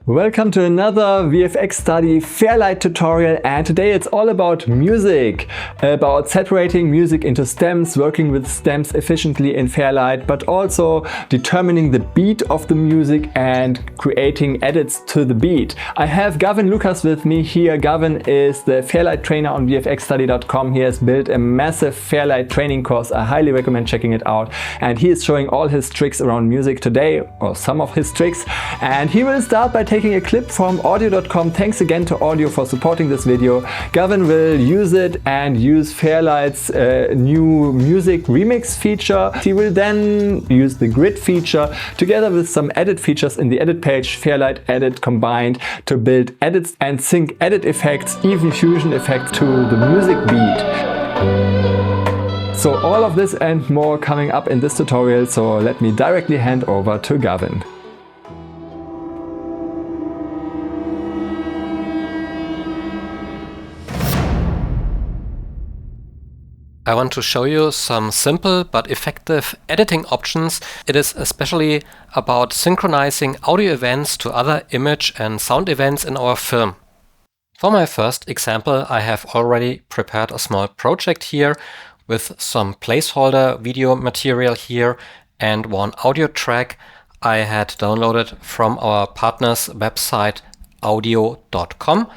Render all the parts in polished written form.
Welcome to another VFX Study Fairlight tutorial, and today it's all about music, about separating music into stems, working with stems efficiently in Fairlight, but also determining the beat of the music and creating edits to the beat. I have Gavin Lucas with me here. Gavin is the Fairlight trainer on VFXstudy.com. He has built a massive Fairlight training course. I highly recommend checking it out, and he is showing all his tricks around music today, or some of his tricks, and he will start by taking a clip from Audiio.com. Thanks again to Audiio for supporting this video. Gavin will use it and use Fairlight's new music remix feature. He will then use the grid feature together with some edit features in the edit page, Fairlight Edit combined, to build edits and sync edit effects, even fusion effects to the music beat. So all of this and more coming up in this tutorial, so let me directly hand over to Gavin. I want to show you some simple but effective editing options. It is especially about synchronizing audio events to other image and sound events in our film. For my first example, I have already prepared a small project here with some placeholder video material here and one audio track I had downloaded from our partner's website Audiio.com.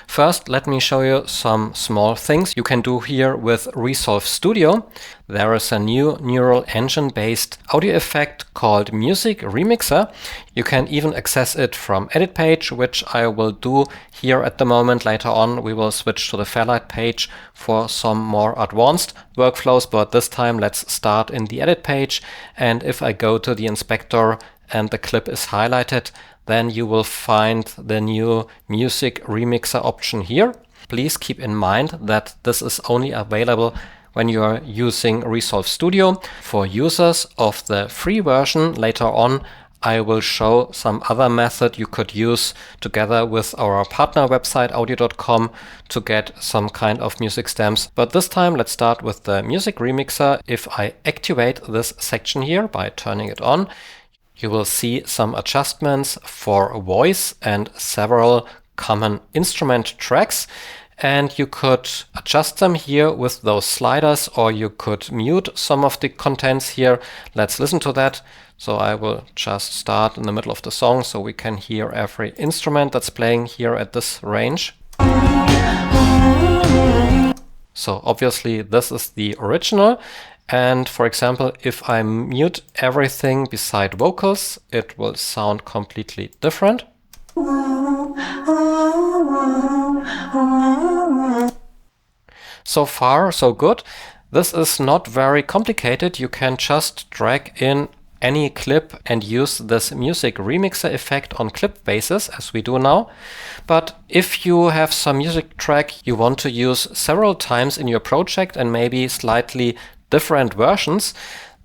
First, let me show you some small things you can do here with Resolve Studio. There is a new neural engine-based audio effect called Music Remixer. You can even access it from Edit page, which I will do here at the moment. Later on, we will switch to the Fairlight page for some more advanced workflows, but this time let's start in the Edit page. And if I go to the inspector and the clip is highlighted, then you will find the new Music Remixer option here. Please keep in mind that this is only available when you are using Resolve Studio. For users of the free version, later on I will show some other method you could use together with our partner website Audiio.com to get some kind of music stems. But this time let's start with the Music Remixer. If I activate this section here by turning it on, you will see some adjustments for voice and several common instrument tracks, and you could adjust them here with those sliders, or you could mute some of the contents here. Let's listen to that. So I will just start in the middle of the song so we can hear every instrument that's playing here at this range. So obviously this is the original. And for example, if I mute everything beside vocals, it will sound completely different. So far, so good. This is not very complicated. You can just drag in any clip and use this Music Remixer effect on clip basis, as we do now. But if you have some music track you want to use several times in your project and maybe slightly different versions,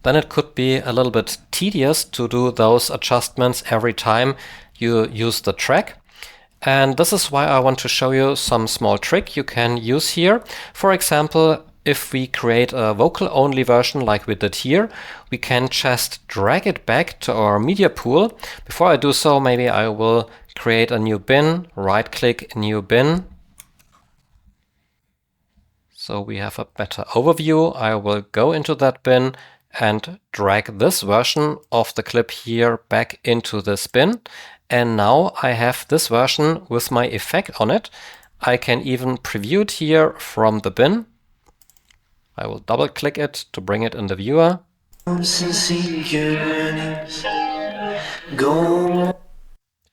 then it could be a little bit tedious to do those adjustments every time you use the track. And this is why I want to show you some small trick you can use here. For example, if we create a vocal only version like we did here, we can just drag it back to our media pool. Before I do so, maybe I will create a new bin, right click new bin. So we have a better overview. I will go into that bin and drag this version of the clip here back into this bin. And now I have this version with my effect on it. I can even preview it here from the bin. I will double click it to bring it in the viewer.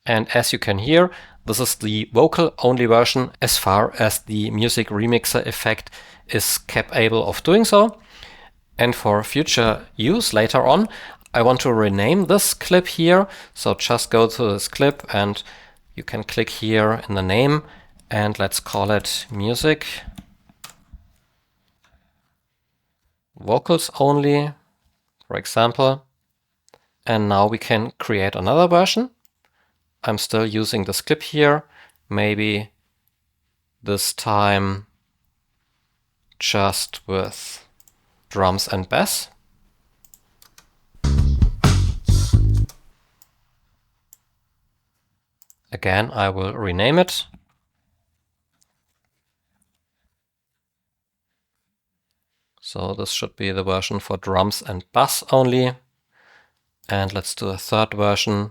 And as you can hear, this is the vocal only version as far as the Music Remixer effect is capable of doing so. And for future use later on, I want to rename this clip here. So just go to this clip and you can click here in the name and let's call it Music Vocals Only, for example. And now we can create another version. I'm still using this clip here, maybe this time just with drums and bass. Again, I will rename it. So this should be the version for drums and bass only. And let's do a third version.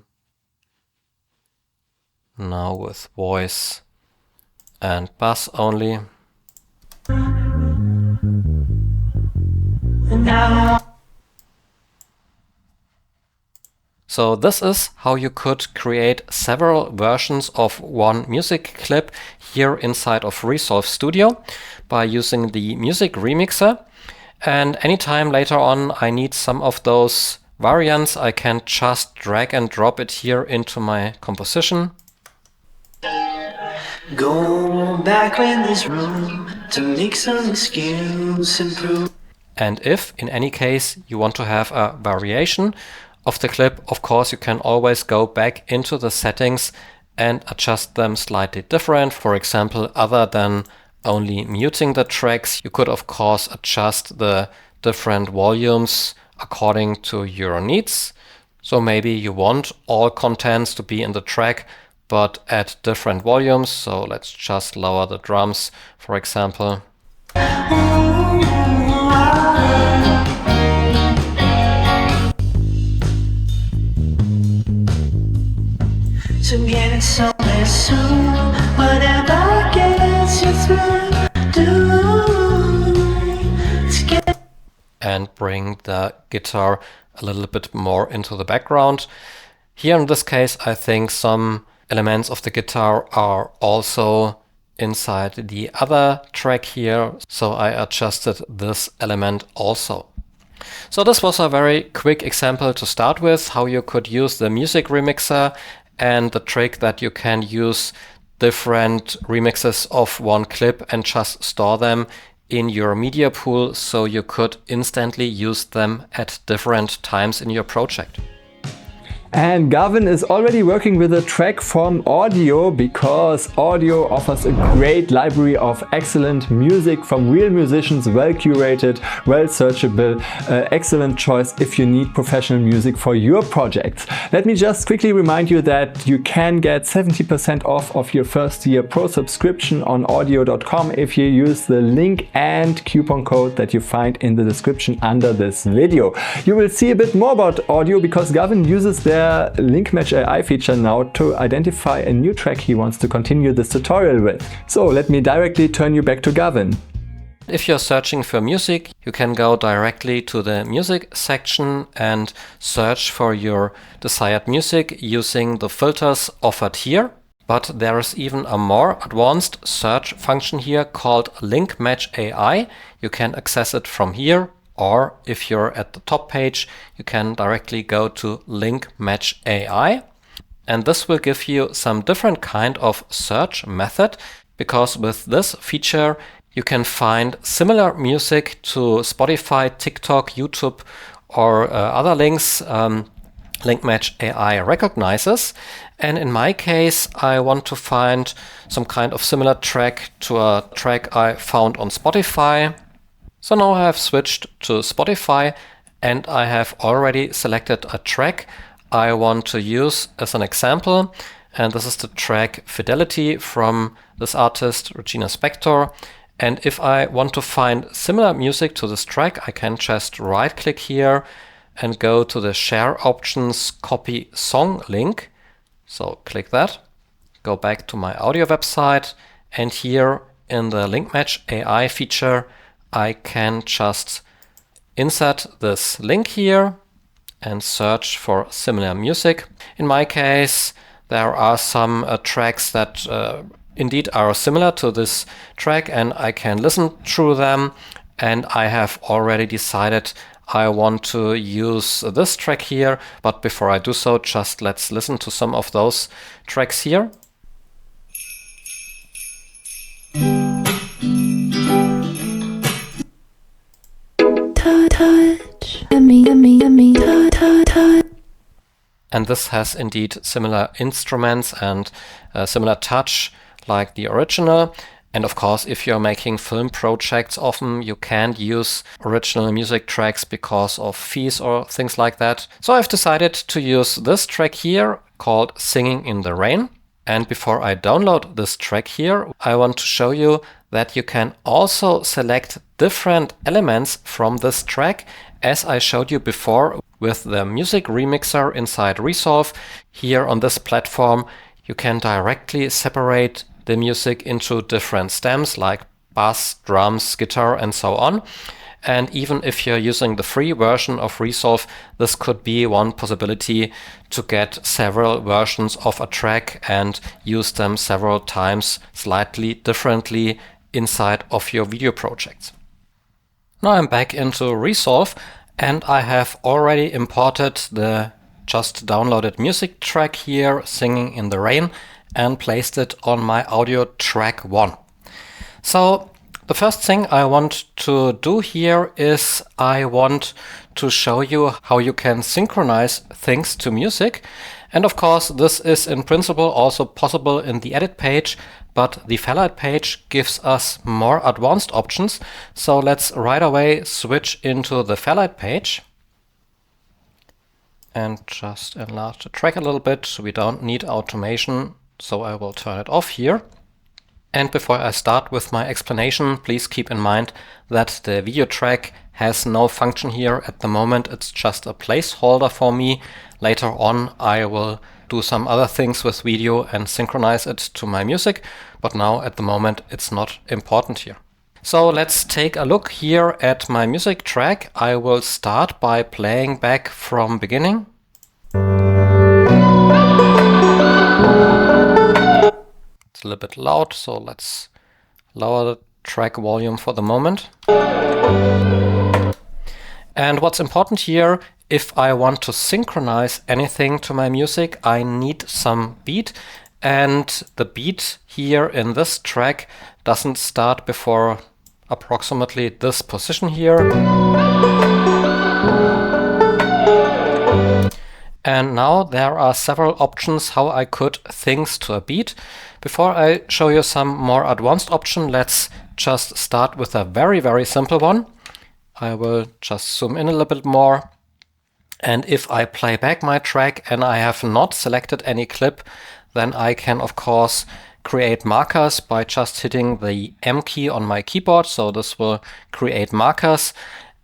Now with voice and bass only. So this is how you could create several versions of one music clip here inside of Resolve Studio by using the music remixer. And anytime later on I need some of those variants, I can just drag and drop it here into my composition. Go back in this room to make some skills improve. And if, in any case, you want to have a variation of the clip, of course, you can always go back into the settings and adjust them slightly different. For example, other than only muting the tracks, you could, of course, adjust the different volumes according to your needs. So maybe you want all contents to be in the track, but at different volumes. So let's just lower the drums, for example. To get it somewhere soon, whatever gets you through, and bring the guitar a little bit more into the background. Here in this case, I think some elements of the guitar are also inside the other track here, so I adjusted this element also. So this was a very quick example to start with, how you could use the music remixer and the trick that you can use different remixes of one clip and just store them in your media pool so you could instantly use them at different times in your project. And Gavin is already working with a track from Audiio, because Audiio offers a great library of excellent music from real musicians, well curated, well searchable, excellent choice if you need professional music for your projects. Let me just quickly remind you that you can get 70% off of your first year pro subscription on audio.com if you use the link and coupon code that you find in the description under this video. You will see a bit more about Audiio because Gavin uses their LinkMatch AI feature now to identify a new track he wants to continue this tutorial with. So let me directly turn you back to Gavin. If you're searching for music, you can go directly to the music section and search for your desired music using the filters offered here. But there is even a more advanced search function here called LinkMatch AI. You can access it from here. Or if you're at the top page, you can directly go to LinkMatch AI. And this will give you some different kind of search method, because with this feature, you can find similar music to Spotify, TikTok, YouTube, or other links LinkMatch AI recognizes. And in my case, I want to find some kind of similar track to a track I found on Spotify. So now I have switched to Spotify and I have already selected a track I want to use as an example. And this is the track Fidelity from this artist, Regina Spektor. And if I want to find similar music to this track, I can just right click here and go to the share options, copy song link. So click that, go back to my Audiio website, and here in the LinkMatch AI feature, I can just insert this link here and search for similar music. In my case, there are some tracks that indeed are similar to this track, and I can listen through them. And I have already decided I want to use this track here. But before I do so, just let's listen to some of those tracks here. And this has indeed similar instruments and similar touch like the original. And of course, if you're making film projects, often you can't use original music tracks because of fees or things like that. So I've decided to use this track here called Singing in the Rain. And before I download this track here, I want to show you that you can also select different elements from this track, as I showed you before with the music remixer inside Resolve. Here on this platform, you can directly separate the music into different stems like bass, drums, guitar, and so on. And even if you're using the free version of Resolve, this could be one possibility to get several versions of a track and use them several times slightly differently inside of your video projects. Now I'm back into Resolve and I have already imported the just downloaded music track here, Singing in the Rain, and placed it on my Audiio track 1. So the first thing I want to do here is I want to show you how you can synchronize things to music. And of course, this is in principle also possible in the edit page, but the Fairlight page gives us more advanced options. So let's right away switch into the Fairlight page and just enlarge the track a little bit. We don't need automation, so I will turn it off here. And before I start with my explanation, please keep in mind that the video track has no function here at the moment. It's just a placeholder for me. Later on, I will do some other things with video and synchronize it to my music, but now at the moment it's not important here. So let's take a look here at my music track. I will start by playing back from beginning. It's a little bit loud, so let's lower the track volume for the moment. And what's important here, if I want to synchronize anything to my music, I need some beat. And the beat here in this track doesn't start before approximately this position here. And now there are several options how I could things to a beat. Before I show you some more advanced option, let's just start with a very, very simple one. I will just zoom in a little bit more. And if I play back my track and I have not selected any clip, then I can of course create markers by just hitting the M key on my keyboard. So this will create markers.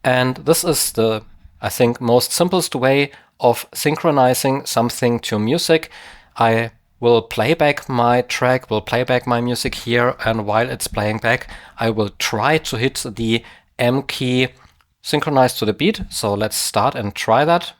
And this is the, I think, most simplest way of synchronizing something to music. I will play back my track, will play back my music here, and while it's playing back, I will try to hit the M key synchronized to the beat. So let's start and try that.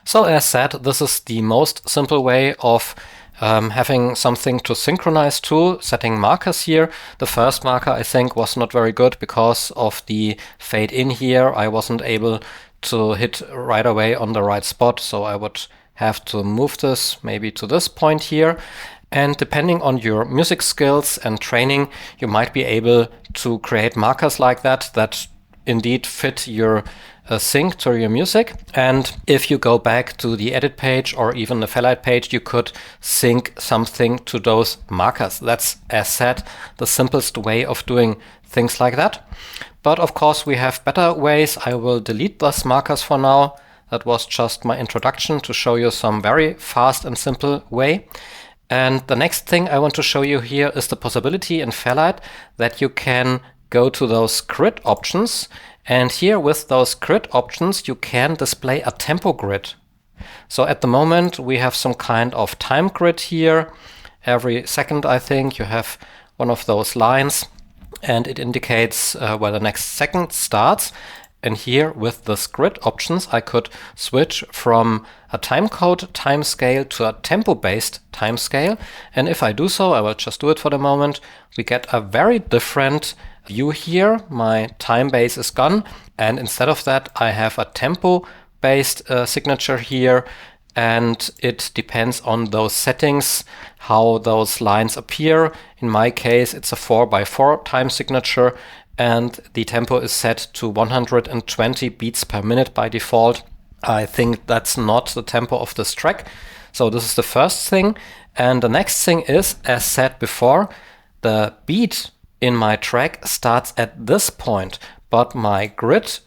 So as said, this is the most simple way of having something to synchronize to, setting markers here. The first marker I think was not very good because of the fade in here. I wasn't able to hit right away on the right spot, so I would have to move this maybe to this point here. And depending on your music skills and training, you might be able to create markers like that that indeed fit your sync to your music. And if you go back to the edit page or even the Fairlight page, you could sync something to those markers. That's, as said, the simplest way of doing things like that. But of course we have better ways. I will delete those markers for now. That was just my introduction to show you some very fast and simple way. And the next thing I want to show you here is the possibility in Fairlight that you can go to those grid options. And here with those grid options, you can display a tempo grid. So at the moment, we have some kind of time grid here. Every second, I think, you have one of those lines and it indicates where the next second starts. And here with this grid options, I could switch from a timecode timescale to a tempo-based timescale. And if I do so, I will just do it for the moment, we get a very different view here. My time base is gone. And instead of that, I have a tempo-based signature here. And it depends on those settings, how those lines appear. In my case, it's a 4x4 time signature. And the tempo is set to 120 beats per minute by default. I think that's not the tempo of this track. So this is the first thing. And the next thing is, as said before, the beat in my track starts at this point, but my grid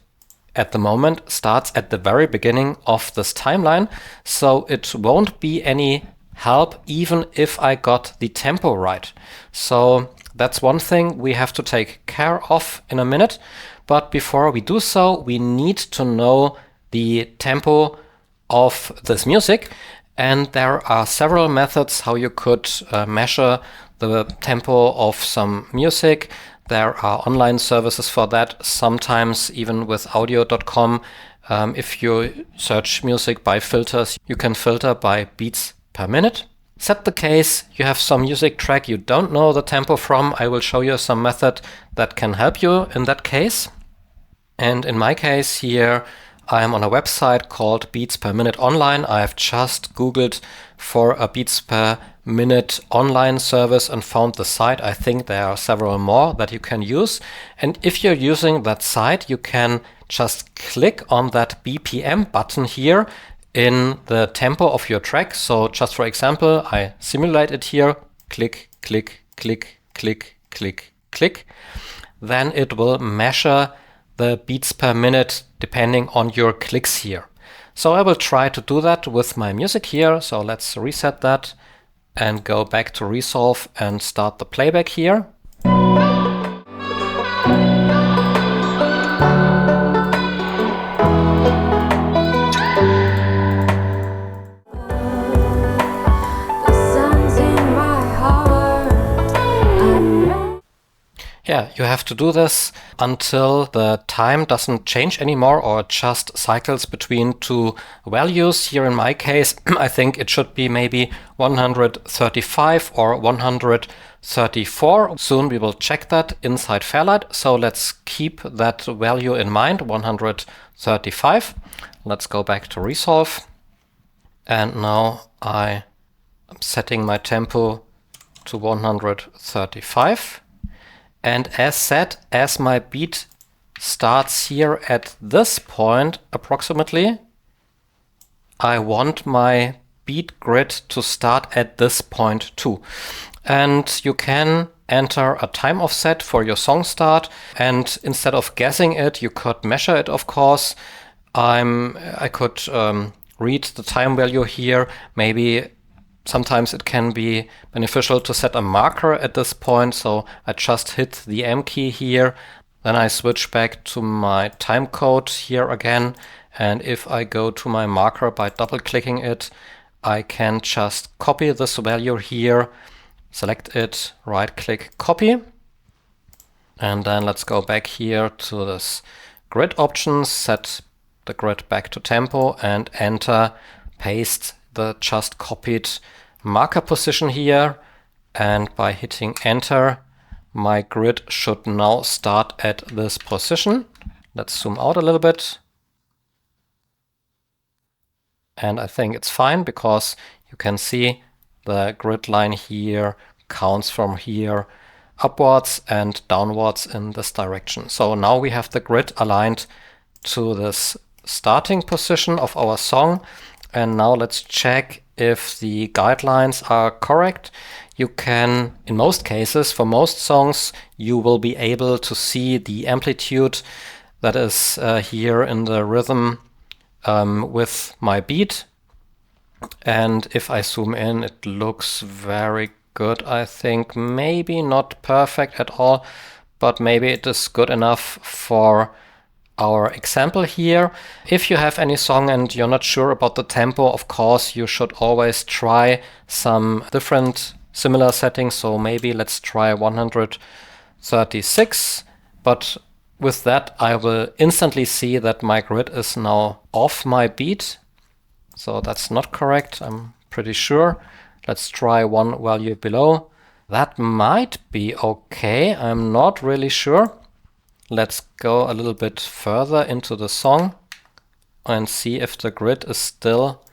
at the moment starts at the very beginning of this timeline. So it won't be any help even if I got the tempo right. So that's one thing we have to take care of in a minute. But before we do so, we need to know the tempo of this music. And there are several methods how you could measure the tempo of some music. There are online services for that, sometimes even with Audiio.com. If you search music by filters, you can filter by beats per minute. Set the case, you have some music track you don't know the tempo from. I will show you some method that can help you in that case. And in my case here, I am on a website called Beats Per Minute Online. I have just Googled for a Beats Per Minute online service and found the site. I think there are several more that you can use. And if you're using that site, you can just click on that BPM button here in the tempo of your track. So just for example, I simulate it here. Click, click, click, click, click, click. Then it will measure the beats per minute depending on your clicks here. So I will try to do that with my music here. So let's reset that and go back to Resolve and start the playback here. Yeah, you have to do this until the time doesn't change anymore or just cycles between two values. Here in my case, I think it should be maybe 135 or 134. Soon we will check that inside Fairlight. So let's keep that value in mind, 135. Let's go back to Resolve. And now I am setting my tempo to 135. And as said, as my beat starts here at this point approximately, I want my beat grid to start at this point too. And you can enter a time offset for your song start, and instead of guessing it, you could measure it, of course. I could read the time value here. Maybe sometimes it can be beneficial to set a marker at this point, so I just hit the M key here, then I switch back to my time code here again, and if I go to my marker by double-clicking it, I can just copy this value here, select it, right-click, copy, and then let's go back here to this grid options, set the grid back to tempo, and enter, paste the just copied marker position here, and by hitting enter my grid should now start at this position. Let's zoom out a little bit, and I think it's fine because you can see the grid line here counts from here upwards and downwards in this direction. So now we have the grid aligned to this starting position of our song. And now let's check if the guidelines are correct. You can, in most cases, for most songs, you will be able to see the amplitude that is here in the rhythm with my beat. And if I zoom in, it looks very good, I think. Maybe not perfect at all, but maybe it is good enough for our example here. If you have any song and you're not sure about the tempo, of course, you should always try some different similar settings. So maybe let's try 136. But with that, I will instantly see that my grid is now off my beat. So that's not correct, I'm pretty sure. Let's try one value below. That might be okay, I'm not really sure. Let's go a little bit further into the song and see if the grid is still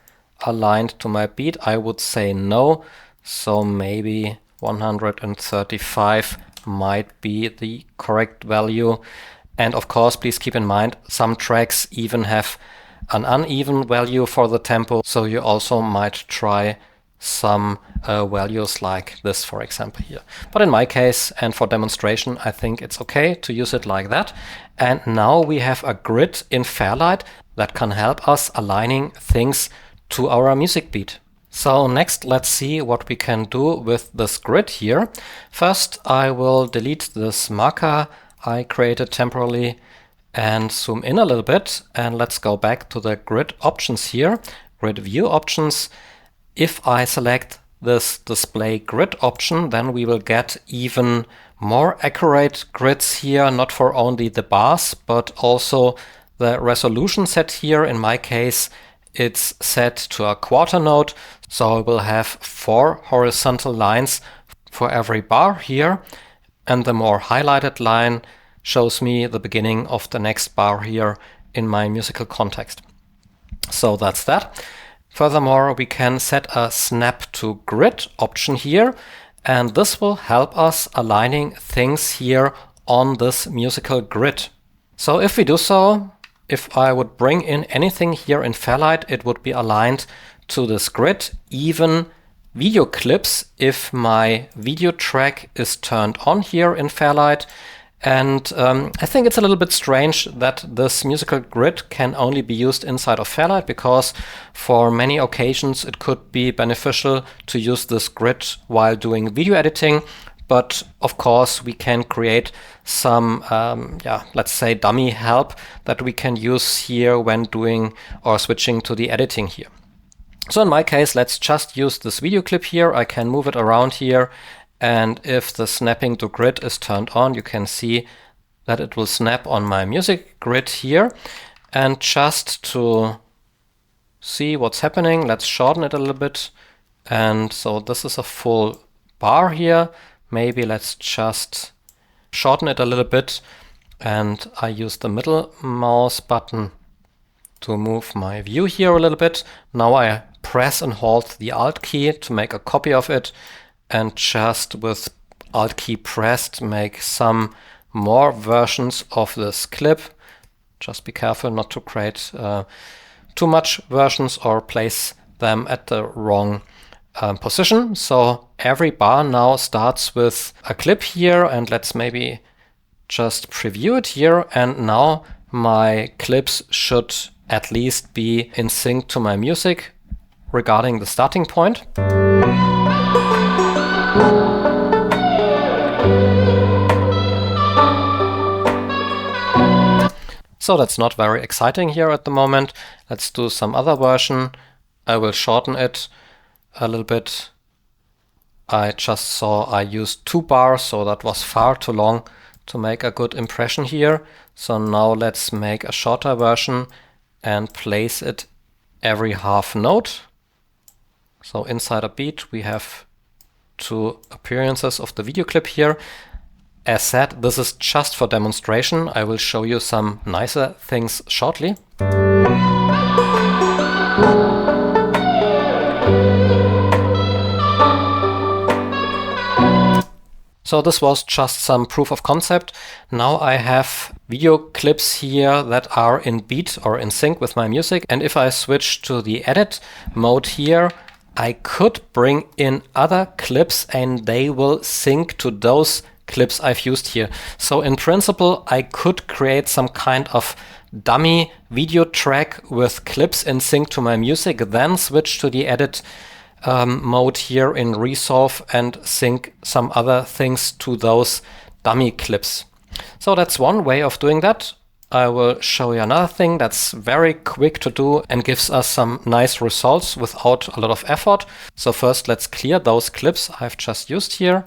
aligned to my beat. I would say no, so maybe 135 might be the correct value. And of course, please keep in mind, some tracks even have an uneven value for the tempo. So you also might try some values like this, for example, here. But in my case, and for demonstration, I think it's okay to use it like that. And now we have a grid in Fairlight that can help us aligning things to our music beat. So next, let's see what we can do with this grid here. First, I will delete this marker I created temporarily and zoom in a little bit. And let's go back to the grid options here, grid view options. If I select this display grid option, then we will get even more accurate grids here, not for only the bars, but also the resolution set here. In my case, it's set to a quarter note. So I will have 4 horizontal lines for every bar here. And the more highlighted line shows me the beginning of the next bar here in my musical context. So that's that. Furthermore, we can set a snap to grid option here, and this will help us aligning things here on this musical grid. So if we do so, if I would bring in anything here in Fairlight, it would be aligned to this grid, even video clips if my video track is turned on here in Fairlight. And I think it's a little bit strange that this musical grid can only be used inside of Fairlight, because for many occasions it could be beneficial to use this grid while doing video editing. But of course we can create some, let's say dummy help that we can use here when doing or switching to the editing here. So in my case, let's just use this video clip here. I can move it around here. And if the snapping to grid is turned on, you can see that it will snap on my music grid here. And just to see what's happening, let's shorten it a little bit. And so this is a full bar here. Maybe let's just shorten it a little bit. And I use the middle mouse button to move my view here a little bit. Now I press and hold the Alt key to make a copy of it. And just with Alt key pressed, make some more versions of this clip. Just be careful not to create too much versions or place them at the wrong position. So every bar now starts with a clip here, and let's maybe just preview it here. And now my clips should at least be in sync to my music regarding the starting point. So that's not very exciting here at the moment. Let's do some other version. I will shorten it a little bit. I just saw I used 2 bars, so that was far too long to make a good impression here. So now let's make a shorter version and place it every half note. So inside a beat we have 2 appearances of the video clip here. As said, this is just for demonstration. I will show you some nicer things shortly. So this was just some proof of concept. Now I have video clips here that are in beat or in sync with my music. And if I switch to the edit mode here, I could bring in other clips and they will sync to those clips I've used here. So in principle, I could create some kind of dummy video track with clips in sync to my music, then switch to the edit mode here in Resolve and sync some other things to those dummy clips. So that's one way of doing that. I will show you another thing that's very quick to do and gives us some nice results without a lot of effort. So first let's clear those clips I've just used here.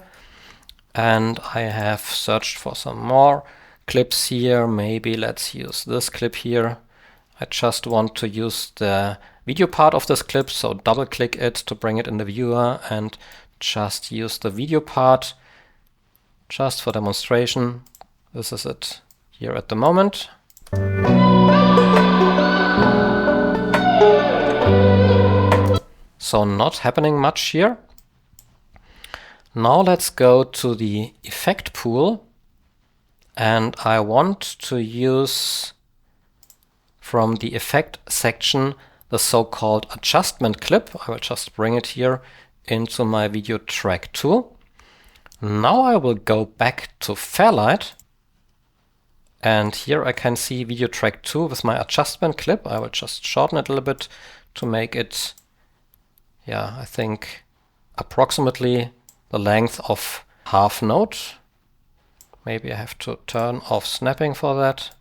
And I have searched for some more clips here. Maybe let's use this clip here. I just want to use the video part of this clip, so double click it to bring it in the viewer and just use the video part just for demonstration. This is it here at the moment. So not happening much here. Now let's go to the effect pool, and I want to use from the effect section the so-called adjustment clip. I will just bring it here into my video track 2. Now I will go back to Fairlight, and here I can see video track 2 with my adjustment clip. I will just shorten it a little bit to make it, yeah, I think approximately the length of half note. Maybe I have to turn off snapping for that.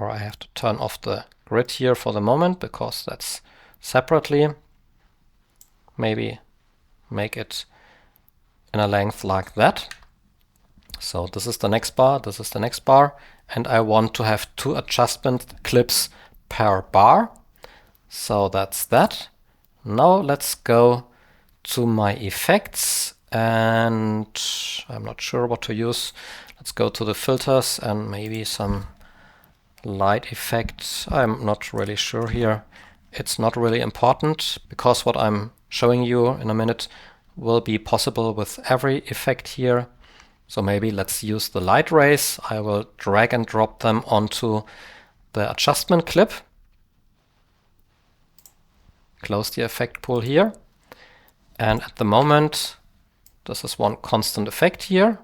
Or I have to turn off the grid here for the moment because that's separately. Maybe make it in a length like that. So this is the next bar, this is the next bar, and I want to have 2 adjustment clips per bar. So that's that. Now let's go to my effects, and I'm not sure what to use. Let's go to the filters and maybe some light effects. I'm not really sure here. It's not really important because what I'm showing you in a minute will be possible with every effect here. So maybe let's use the light rays. I will drag and drop them onto the adjustment clip. Close the effect pool here. And at the moment, this is one constant effect here.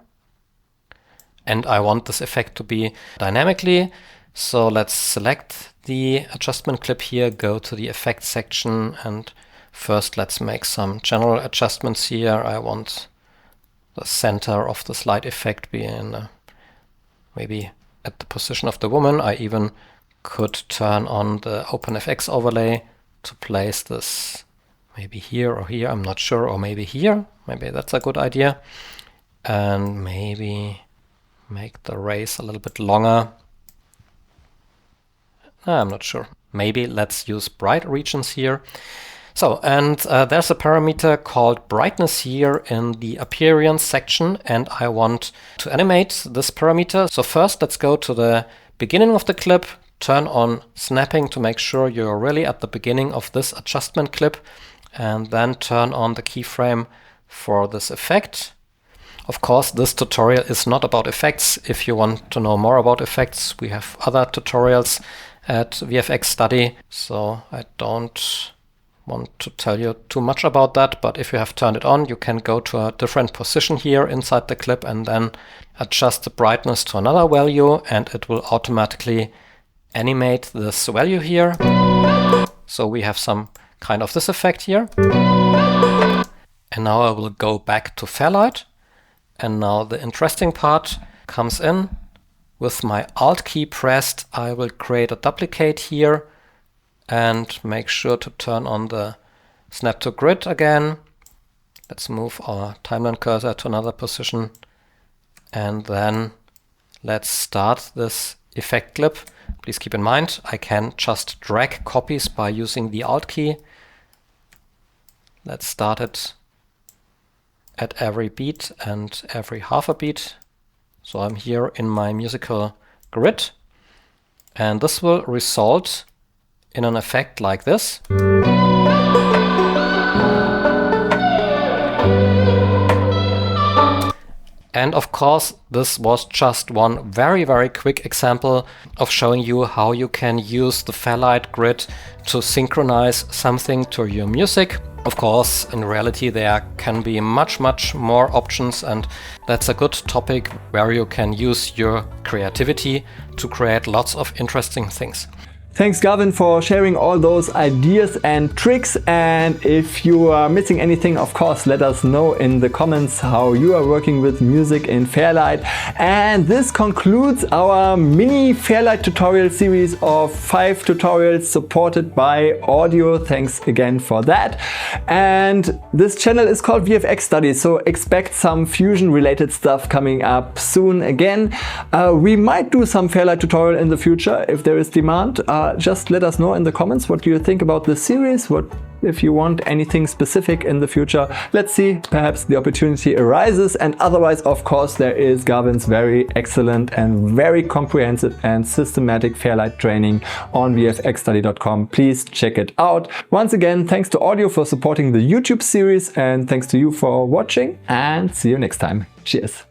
And I want this effect to be dynamically. So let's select the adjustment clip here, go to the effect section, and first let's make some general adjustments here. I want the center of the slide effect be in maybe at the position of the woman. I even could turn on the OpenFX overlay to place this maybe here or here, I'm not sure, or maybe here. Maybe that's a good idea. And maybe make the rays a little bit longer. I'm not sure. Maybe let's use bright regions here. So, and there's a parameter called brightness here in the appearance section, and I want to animate this parameter. So first let's go to the beginning of the clip, turn on snapping to make sure you're really at the beginning of this adjustment clip, and then turn on the keyframe for this effect. Of course, this tutorial is not about effects. If you want to know more about effects, we have other tutorials at VFX Study, so I don't want to tell you too much about that, but if you have turned it on, you can go to a different position here inside the clip and then adjust the brightness to another value, and it will automatically animate this value here. So we have some kind of this effect here. And now I will go back to Fairlight, and now the interesting part comes in. With my Alt key pressed, I will create a duplicate here and make sure to turn on the snap to grid again. Let's move our timeline cursor to another position, and then let's start this effect clip. Please keep in mind, I can just drag copies by using the Alt key. Let's start it at every beat and every half a beat. So I'm here in my musical grid, and this will result in an effect like this. And of course, this was just one very, very quick example of showing you how you can use the Fairlight grid to synchronize something to your music. Of course, in reality, there can be much more options, and that's a good topic where you can use your creativity to create lots of interesting things. Thanks, Gavin, for sharing all those ideas and tricks. And if you are missing anything, of course, let us know in the comments how you are working with music in Fairlight. And this concludes our mini Fairlight tutorial series of 5 tutorials supported by Audiio. Thanks again for that. And this channel is called VFX Study, so expect some Fusion related stuff coming up soon again. We might do some Fairlight tutorial in the future if there is demand. Just let us know in the comments what you think about this series, what if you want anything specific in the future. Let's see, perhaps the opportunity arises. And otherwise, of course, there is Gavin's very excellent and very comprehensive and systematic Fairlight training on vfxstudy.com. Please check it out. Once again, thanks to Audiio for supporting the YouTube series, and thanks to you for watching, and see you next time. Cheers.